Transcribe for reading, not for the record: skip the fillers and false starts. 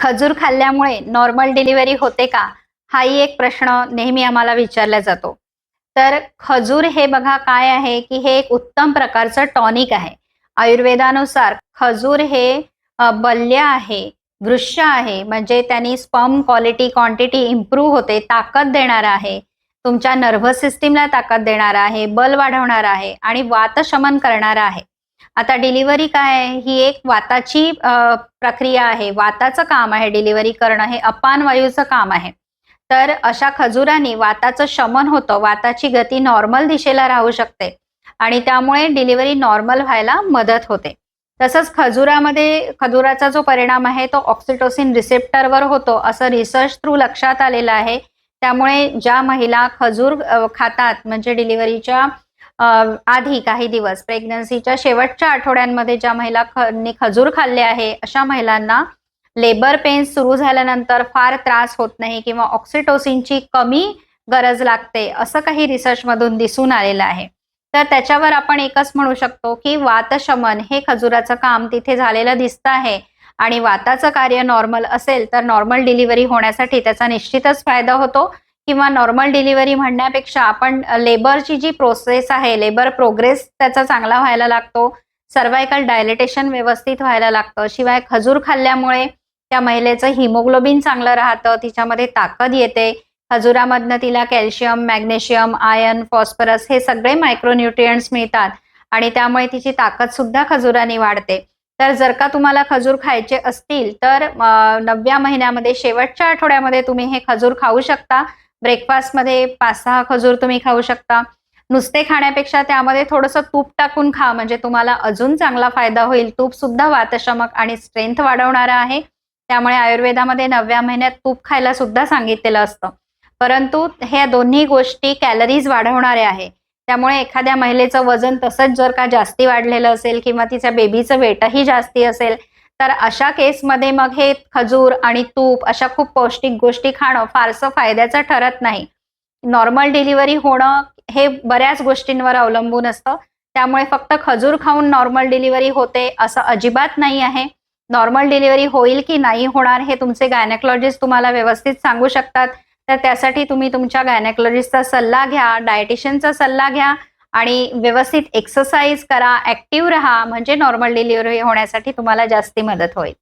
खजूर खाल्ल्यामुळे normal delivery होते का? हाही एक प्रश्न नेहमी आम्हाला विचारला जातो. तर खजूर हे बघा काय आहे, की हे एक उत्तम प्रकारचं टॉनिक आहे. आयुर्वेदानुसार खजूर हे बल्य आहे, वृक्ष आहे, म्हणजे त्यांनी स्पर्म क्वालिटी, क्वांटिटी इम्प्रूव्ह होते, ताकद देणारा आहे. तुमच्या नर्व्हस सिस्टमला ताकद देणारा आहे, बल वाढवणारा आहे आणि वातशमन करणारा आहे. आता डिलिव्हरी काय आहे? ही एक वाताची प्रक्रिया आहे. वाताचं काम आहे डिलिव्हरी करणं, हे अपान वायूचं काम आहे. तर अशा खजुराने वाताचं शमन होतं, वाताची गती नॉर्मल दिशेला राहू शकते आणि त्यामुळे डिलिव्हरी नॉर्मल व्हायला मदत होते. तसंच खजुराचा जो परिणाम आहे तो ऑक्सिटोसिन रिसेप्टरवर होतो, असं रिसर्च थ्रू लक्षात आलेलं आहे. त्यामुळे ज्या महिला खजूर खातात म्हणजे डिलिव्हरीच्या आधी काही दिवस प्रेग्नन्सीच्या शेवटच्या आठवड्यांमध्ये ज्या महिला खजूर खाल्ले आहे, अशा महिलांना लेबर पेन्स सुरू झाल्यानंतर फार त्रास होत नाही किंवा ऑक्सिटोसिनची कमी गरज लागते, असं काही रिसर्चमधून दिसून आलेलं आहे. तर त्याच्यावर आपण एकच म्हणू शकतो, की वातशमन हे खजुराचं काम तिथे झालेलं दिसतं आहे आणि वाताचं कार्य नॉर्मल असेल तर नॉर्मल डिलिव्हरी होण्यासाठी त्याचा निश्चितच फायदा होतो. किंवा नॉर्मल डिलिव्हरी म्हणण्यापेक्षा आपण लेबरची जी प्रोसेस आहे, लेबर प्रोग्रेस त्याचा चांगला व्हायला लागतो. सर्व्हायकल डायलेटेशन व्यवस्थित व्हायला लागतं. शिवाय खजूर खाल्ल्यामुळे त्या महिलेचं हिमोग्लोबिन चांगलं राहतं, तिच्यामध्ये ताकद येते. खजुरामधनं तिला कॅल्शियम, मॅग्नेशियम, आयर्न, फॉस्फरस हे सगळे मायक्रोन्यूट्रिएंट्स मिळतात आणि त्यामुळे तिची ताकद सुद्धा खजुराने वाढते. तर जर का तुम्हाला खजूर खायचे असतील तर 9व्या महिन्यामध्ये शेवटच्या आठवड्यामध्ये तुम्ही हे खजूर खाऊ शकता. ब्रेकफास्टमध्ये 5-6 खजूर तुम्ही खाऊ शकता. नुसते खाण्यापेक्षा त्यामध्ये थोडंसं तूप टाकून खा, म्हणजे तुम्हाला अजून चांगला फायदा होईल. तूप सुद्धा वातशमक आणि स्ट्रेंथ वाढवणारा आहे. त्यामुळे आयुर्वेदामध्ये 9व्या महिन्यात तूप खायला सुद्धा सांगितलेलं असतं. परंतु ह्या दोन्ही गोष्टी कॅलरीज वाढवणाऱ्या आहे. त्यामुळे एखाद्या महिलेचं वजन तसंच जर का जास्ती वाढलेलं असेल किंवा तिच्या बेबीचं वेटही जास्ती असेल, तर अशा केसमध्ये मग हे खजूर आणि तूप अशा खूप पौष्टिक गोष्टी खाणं फारसं फायद्याचं ठरत नाही. नॉर्मल डिलिव्हरी होणं हे बऱ्याच गोष्टींवर अवलंबून असतं. त्यामुळे फक्त खजूर खाऊन नॉर्मल डिलिव्हरी होते असं अजिबात नाही आहे. नॉर्मल डिलिव्हरी होईल की नाही होणार हे तुमचे गायनेकॉलॉजिस्ट तुम्हाला व्यवस्थित सांगू शकतात. तर त्यासाठी तुम्ही तुमच्या गायनेकॉलॉजिस्टचा सल्ला घ्या, डायटिशियनचा सल्ला घ्या आणि व्यवस्थित एक्सरसाइज करा, ॲक्टिव्ह राहा, म्हणजे नॉर्मल डिलिव्हरी होण्यासाठी तुम्हाला जास्ती मदत होईल.